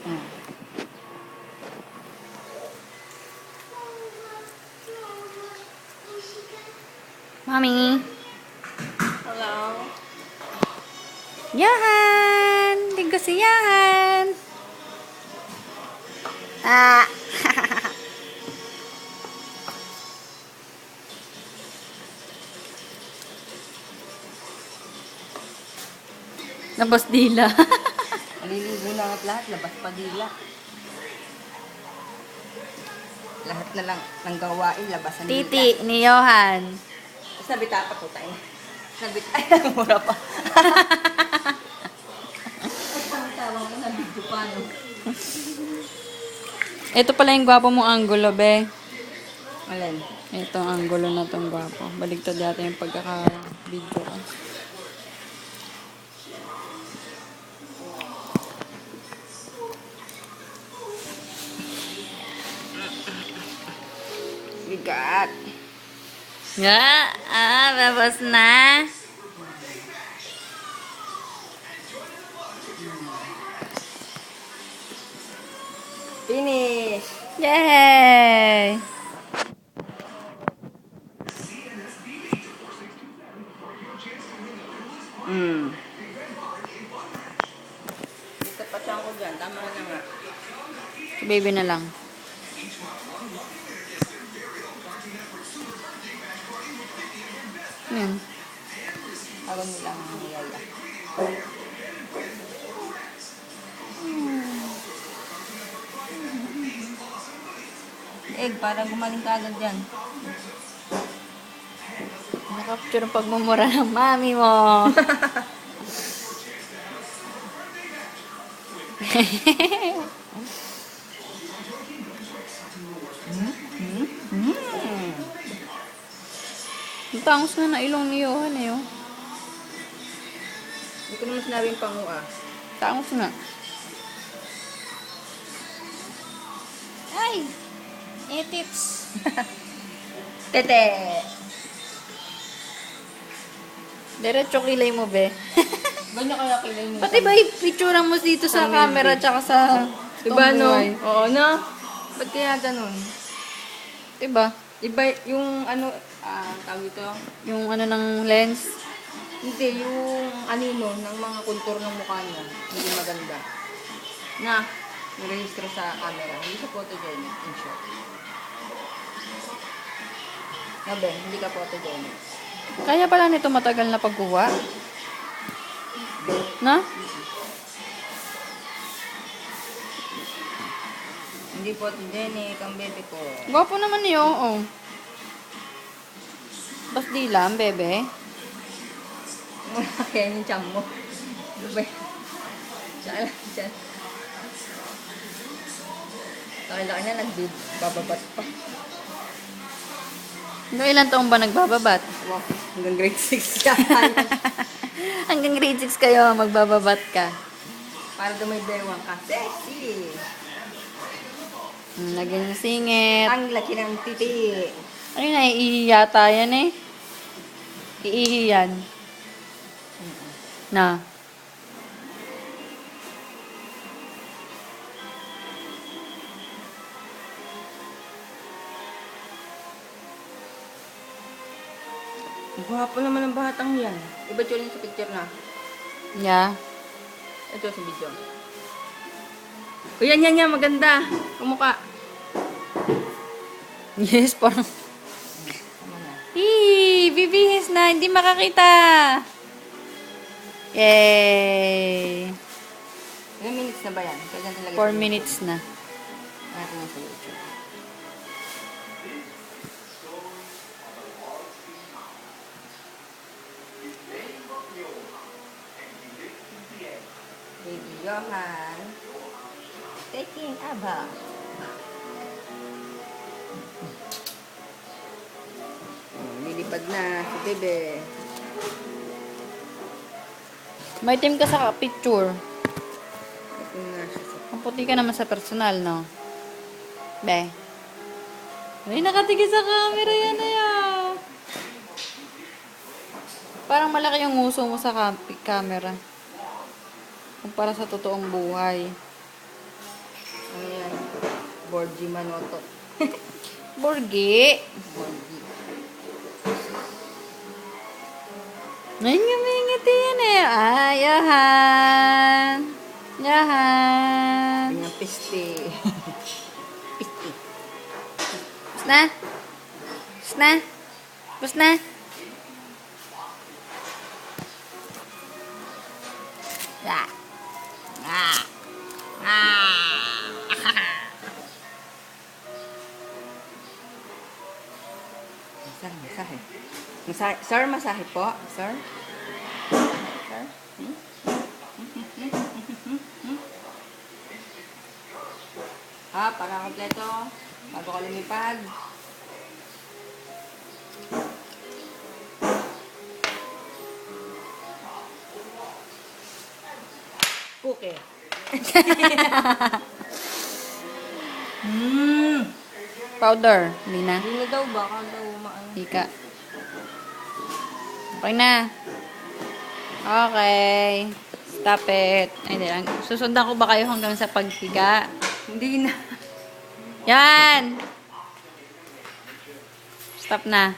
Hmm. Mami. Hello? Yahan! Tingko si Yahan! Ah! Labas dila. Naliligo na at lahat, labas pa dila. Lahat na lang ng gawain, labasan dila. Titi ni Johan. Tapos nabita pa po tayo. Nabita, ay, mura pa. Tawang mo, nabidyo pa, no? Ito pala yung gwapo mong angulo, be. Alin? Ito ang angulo na tong gwapo. Baligtad yata yung pagkaka-video ko. Bigat. Tapos na. Finish! Yay! Hmm. Dito pa siya ako dyan. Tama na nga. Si baby na lang. Yan. Tawag nila ang niyaya. Egg, para gumaling ka agad dyan. Nakapicture ang pagmumura ng mami mo. Ang tangos na na ilong ni Johan eh. Oh. Hindi ko naman sinabi yung pangua. Tangos na. Ay! Tips. Tete! Diretso kilay mo, be. Ba niya kaya kilay mo? Pati ba i-picture mo dito sa Sa camera movie. tsaka sa Diba no? buhay? Oo na. Ba't kaya ganun? Diba? Iba yung ano, tawag ito? Yung ano ng lens. Hindi, yung anino ng mga kontur ng mukha niya. Hindi maganda. Na, nirehistro sa camera. Hindi sa photogenic, in short. Nabe, hindi ka photogenic. Kaya pala nito matagal na pagkuha. Na? Hindi photogenic ang bebe ko. Gwapo naman niyo, oo. Bas di lang, bebe. Kaya yung cham mo. Diba? Siya lang, siya. Laki-laki na, nagbababat pa. Hanggang ilan taong ba nagbababat? Wow, hanggang grade 6 yan. Hanggang grade 6 kayo, magbababat ka. Para daw may bewang ka. Sexy! Lagyan yung singit. Ang laki ng titi. Ay, naiihi yata yan eh. Iihi yan. Na. Gwapo naman ang batang yan. Iba yun sa picture na. Yeah. Ito sa video. O yan, maganda. Kumukha. Yes, parang... Tama na. Bibihis na. Hindi makakita. Yay! Ilang minutes na ba yan? Kaya talaga 4 minutes na. Natin na sa YouTube. Baby Johan. Taking a bath. Lilipad na si bebe. May team ka sa picture. Ito na siya sa... Ang puti ka naman sa personal, no? Be. Ay, nakatigil sa camera yan na yan. Parang malaki yung nguso mo sa camera. Kumpara sa totoong buhay. Ano yan? Borgi Manoto. Borgi. Borgi. Ngayon nga may ngiti yan eh. Ay, yahan. Yahan. Yung piste. Piste. Bus na? Bus na? Bus na? Ah. Ah. Ah. Masahe. Masahe. Sir, masahe po. Sir? Sir? Hmm? Para kompleto. Bago ka lumipad. Puke. Powder. Hindi na. Hindi na daw. Baka daw maano. Hika. Okay na. Okay. Stop it. Ay, hindi lang. Susundan ko ba kayo hanggang sa paghiga? Hindi na. Yan! Stop na.